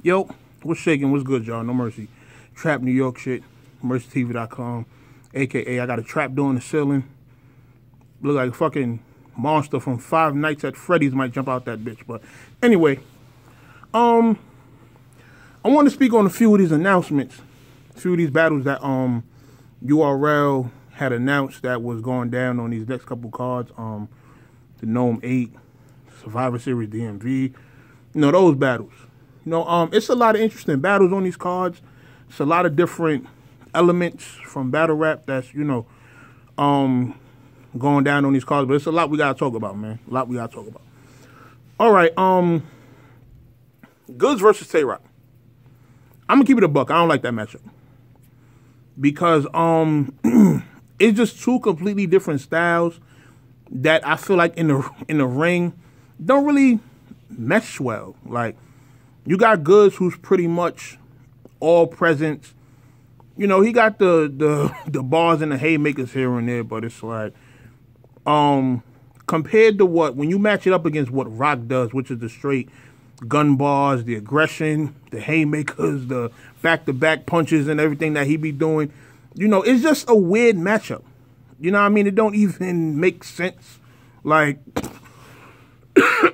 Yo, what's shaking? What's good, y'all? No Mercy. Trap New York shit. NoMercyTV.com. AKA, I got a trap door in the ceiling. Look like a fucking monster from Five Nights at Freddy's might jump out that bitch. But anyway, I want to speak on a few of these announcements. A few of these battles that URL had announced that was going down on these next couple cards. The Gnome 8, Survivor Series DMV. You know, those battles. You know, it's a lot of interesting battles on these cards. It's a lot of different elements from battle rap that's, you know, going down on these cards. But it's a lot we got to talk about, man. A lot we got to talk about. All right, Goodz versus Tay Roc. I'm going to keep it a buck. I don't like that matchup. Because it's just two completely different styles that I feel like in the ring don't really mesh well. Like, you got Goodz, who's pretty much all presence. You know, he got the bars and the haymakers here and there, but it's like, compared to when you match it up against what Roc does, which is the straight gun bars, the aggression, the haymakers, the back-to-back punches and everything that he be doing, you know, it's just a weird matchup. You know what I mean? It don't even make sense. Like,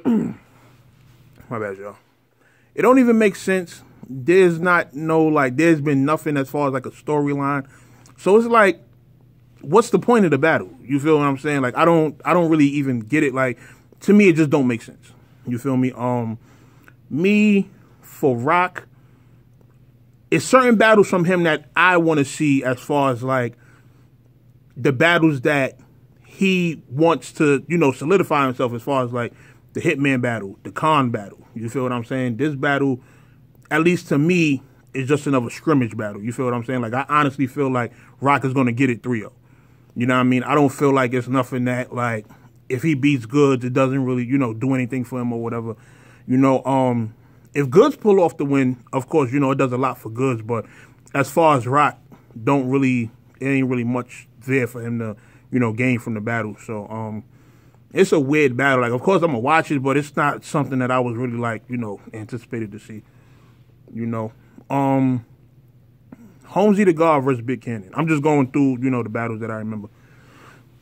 my bad, y'all. It don't even make sense. There's there's been nothing as far as like a storyline. So it's like, what's the point of the battle? You feel what I'm saying? Like, I don't really even get it. Like, to me, it just don't make sense. You feel me? Me, for Roc, it's certain battles from him that I want to see as far as like the battles that he wants to, you know, solidify himself, as far as like the Hitman battle, the Khan battle. You feel what I'm saying? This battle, at least to me, is just another scrimmage battle. You feel what I'm saying? Like, I honestly feel like Roc is going to get it 3-0. You know what I mean? I don't feel like it's nothing that, like, if he beats Goodz, it doesn't really, you know, do anything for him or whatever. You know, if Goodz pull off the win, of course, you know, it does a lot for Goodz. But as far as Roc, it ain't really much there for him to, you know, gain from the battle. So, it's a weird battle. Like, of course, I'm going to watch it, but it's not something that I was really, like, you know, anticipated to see. You know, Holmzie the God versus Big Kannon. I'm just going through, you know, the battles that I remember.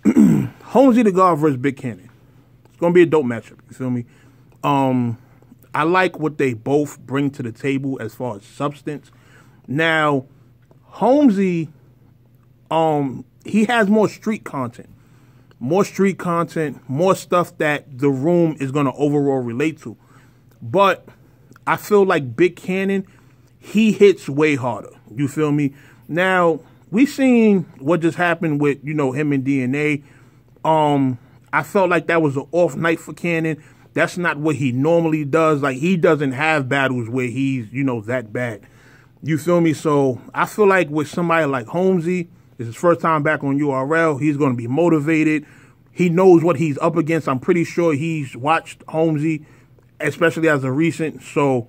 Holmzie the God versus Big Kannon. It's going to be a dope matchup. You feel me? I like what they both bring to the table as far as substance. Now, Holmzie, he has more street content. More stuff that the room is going to overall relate to. But I feel like Big Kannon, he hits way harder. You feel me? Now, we seen what just happened with, you know, him and DNA. I felt like that was an off night for Kannon. That's not what he normally does. Like, he doesn't have battles where he's, you know, that bad. You feel me? So I feel like with somebody like Holmzie, it's his first time back on URL. He's going to be motivated. He knows what he's up against. I'm pretty sure he's watched Holmzie, especially as a recent. So,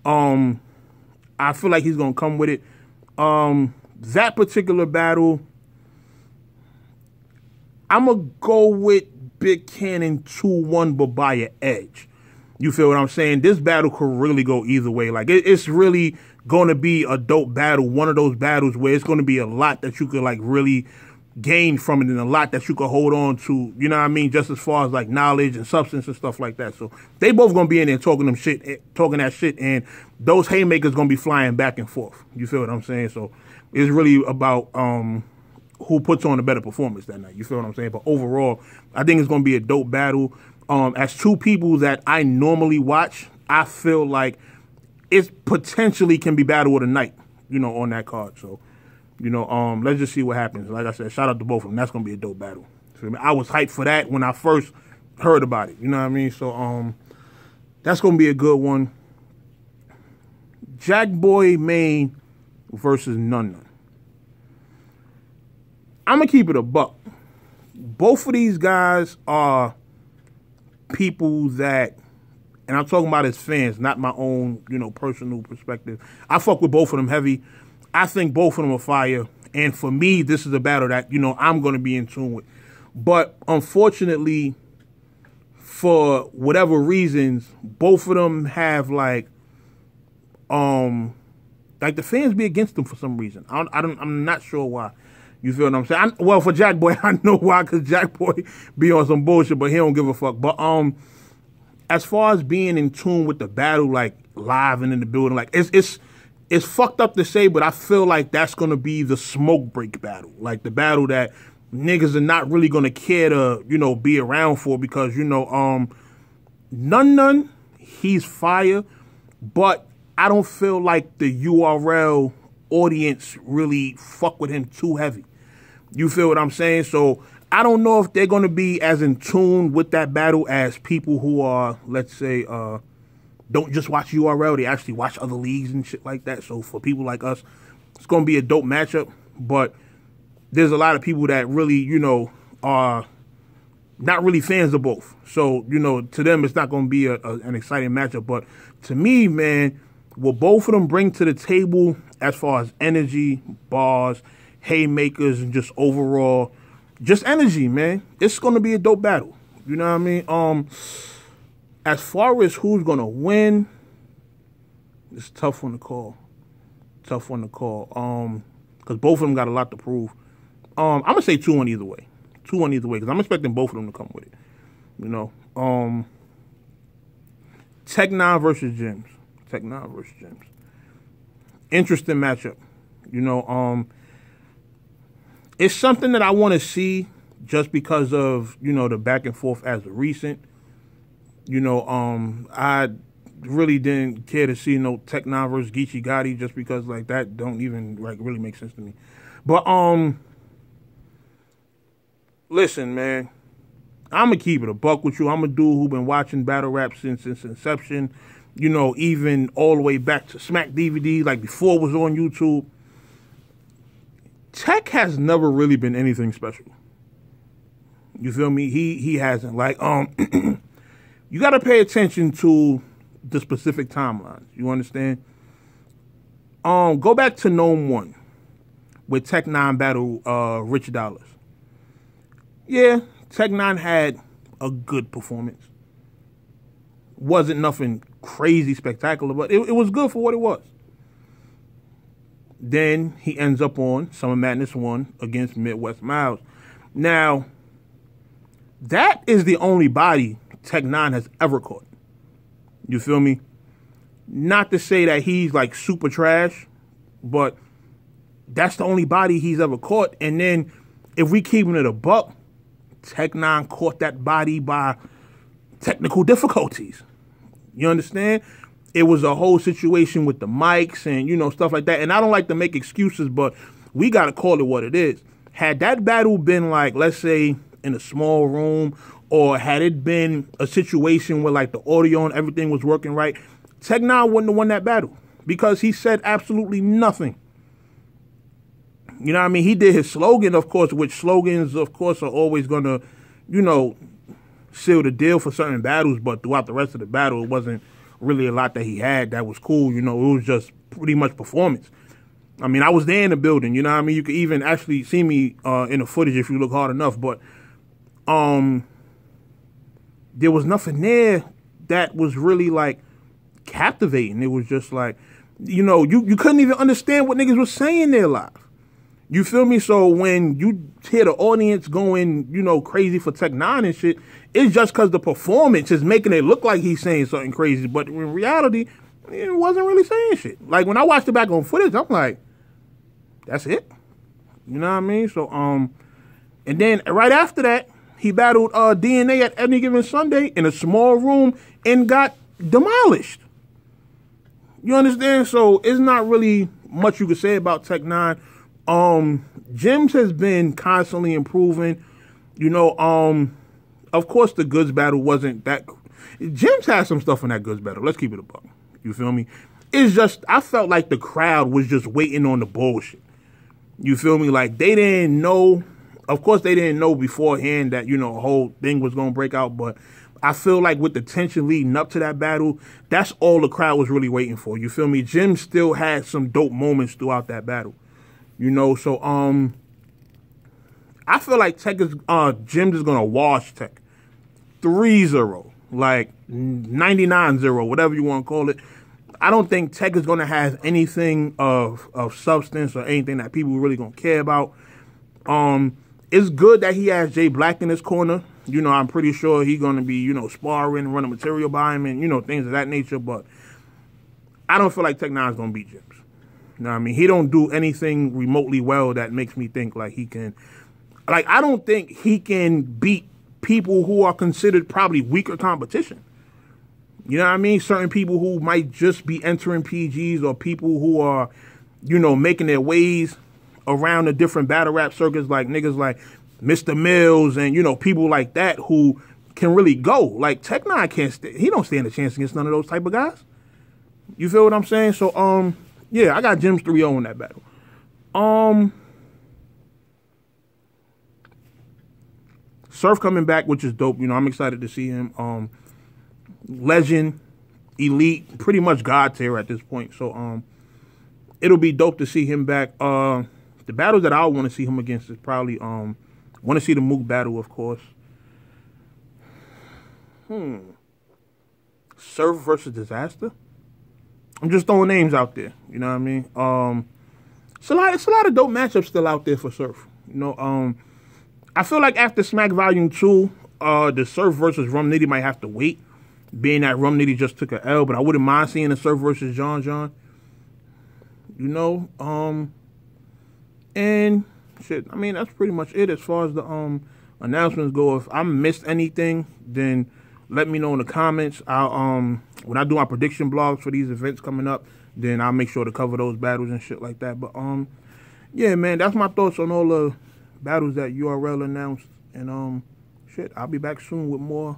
I feel like he's going to come with it. That particular battle, I'm going to go with Big Kannon 2-1, but by an edge. You feel what I'm saying? This battle could really go either way. Like, it's really going to be a dope battle. One of those battles where it's going to be a lot that you could, like, really gain from it, and a lot that you could hold on to, you know what I mean, just as far as, like, knowledge and substance and stuff like that. So they both going to be in there talking that shit, and those haymakers going to be flying back and forth. You feel what I'm saying? So it's really about who puts on a better performance that night. You feel what I'm saying? But overall, I think it's going to be a dope battle. As two people that I normally watch, I feel like it potentially can be battle of the night, you know, on that card. So, you know, let's just see what happens. Like I said, shout out to both of them. That's going to be a dope battle. So, I was hyped for that when I first heard about it. You know what I mean? So, that's going to be a good one. Jackboy Main versus NoMercy. I'm going to keep it a buck. Both of these guys are people that, and I'm talking about as fans, not my own, you know, personal perspective. I fuck with both of them heavy. I think both of them are fire. And for me, this is a battle that, you know, I'm going to be in tune with. But unfortunately, for whatever reasons, both of them have, like, Like the fans be against him for some reason. I'm not sure why. You feel what I'm saying? Well, for Jackboy, I know why, because Jackboy be on some bullshit, but he don't give a fuck. But as far as being in tune with the battle, like live and in the building, like it's fucked up to say, but I feel like that's gonna be the smoke break battle, like the battle that niggas are not really gonna care to, you know, be around for, because you know, None, he's fire, but I don't feel like the URL audience really fuck with him too heavy. You feel what I'm saying? So I don't know if they're going to be as in tune with that battle as people who are, let's say, don't just watch URL. They actually watch other leagues and shit like that. So for people like us, it's going to be a dope matchup. But there's a lot of people that really, you know, are not really fans of both. So, you know, to them, it's not going to be an exciting matchup. But to me, man, what both of them bring to the table as far as energy, bars, haymakers, and just overall, just energy, man, it's going to be a dope battle. You know what I mean? As far as who's going to win, it's a tough one to call. Tough one to call. Because both of them got a lot to prove. I'm going to say 2-1 either way. 2-1 either way, because I'm expecting both of them to come with it. You know? Tech-9 versus Jimz. Tech-9 versus Jimz. Interesting matchup. You know, it's something that I want to see just because of, you know, the back and forth as of recent. You know, I really didn't care to see no Tech-9 versus Geechee Gotti just because, like, that don't even, like, really make sense to me. But, listen, man, I'm going to keep it a buck with you. I'm a dude who been watching battle rap since its inception, you know, even all the way back to Smack DVD, like before it was on YouTube. Tech has never really been anything special. You feel me? He hasn't. Like, you got to pay attention to the specific timelines. You understand? Go back to NOME 1 with Tech-9 battle Rich Dollars. Yeah, Tech-9 had a good performance. Wasn't nothing crazy spectacular, but it was good for what it was. Then he ends up on Summer Madness 1 against Midwest Miles. Now, that is the only body Tech-9 has ever caught. You feel me? Not to say that he's like super trash, but that's the only body he's ever caught. And then if we keeping it a buck, Tech-9 caught that body by technical difficulties. You understand? It was a whole situation with the mics and, you know, stuff like that. And I don't like to make excuses, but we got to call it what it is. Had that battle been like, let's say, in a small room, or had it been a situation where like the audio and everything was working right, Tech-9 wouldn't have won that battle because he said absolutely nothing. You know what I mean? He did his slogan, of course, which slogans, of course, are always going to, you know, seal the deal for certain battles. But throughout the rest of the battle, it wasn't really a lot that he had that was cool. You know, it was just pretty much performance. I mean, I was there in the building. You know what I mean? You could even actually see me in the footage if you look hard enough. But there was nothing there that was really, like, captivating. It was just like, you know, you couldn't even understand what niggas was saying there live. You feel me? So when you hear the audience going, you know, crazy for Tech-9 and shit, it's just because the performance is making it look like he's saying something crazy. But in reality, it wasn't really saying shit. Like, when I watched it back on footage, I'm like, that's it? You know what I mean? So, and then right after that, he battled DNA at Any Given Sunday in a small room and got demolished. You understand? So it's not really much you could say about Tech-9. Jimz has been constantly improving. You know, of course the Goodz battle wasn't that. Jimz had some stuff in that Goodz battle. Let's keep it a buck. You feel me? It's just, I felt like the crowd was just waiting on the bullshit. You feel me? Like, they didn't know. Of course, they didn't know beforehand that, you know, the whole thing was going to break out. But I feel like with the tension leading up to that battle, that's all the crowd was really waiting for. You feel me? Jimz still had some dope moments throughout that battle. You know, so I feel like Jimz is gonna wash Tech 3-0, like 99-0, whatever you want to call it. I don't think Tech is going to have anything of substance or anything that people really going to care about. It's good that he has Jay Black in his corner. You know, I'm pretty sure he's going to be, you know, sparring, running material by him and, you know, things of that nature. But I don't feel like Tech 9 is going to beat Jimz. You know what I mean? He don't do anything remotely well that makes me think like he can. Like, I don't think he can beat people who are considered probably weaker competition. You know what I mean? Certain people who might just be entering PGs or people who are, you know, making their ways around the different battle rap circuits, like niggas like Mr. Mills and, you know, people like that who can really go. Like, Tech 9 can't he don't stand a chance against none of those type of guys. You feel what I'm saying? So, yeah, I got Jimz 3-0 in that battle. Surf coming back, which is dope. You know, I'm excited to see him. Legend, elite, pretty much God tier at this point. So, it'll be dope to see him back. The battles that I want to see him against is probably, want to see the Mook battle, of course. Surf versus Disaster. I'm just throwing names out there. You know what I mean? It's a lot of dope matchups still out there for Surf. You know, I feel like after Smack Volume 2, the Surf versus Rum Nitty might have to wait, being that Rum Nitty just took an L, but I wouldn't mind seeing the Surf versus John. You know, and shit, I mean, that's pretty much it as far as the announcements go. If I missed anything, then let me know in the comments. I'll when I do my prediction blogs for these events coming up, then I'll make sure to cover those battles and shit like that. But yeah, man, that's my thoughts on all the battles that URL announced. And shit, I'll be back soon with more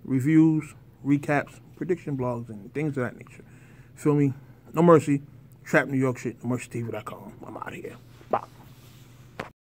reviews, recaps, prediction blogs, and things of that nature. Feel me? No Mercy, Trap New York shit, NoMercyTV.com. I'm out of here. Bye.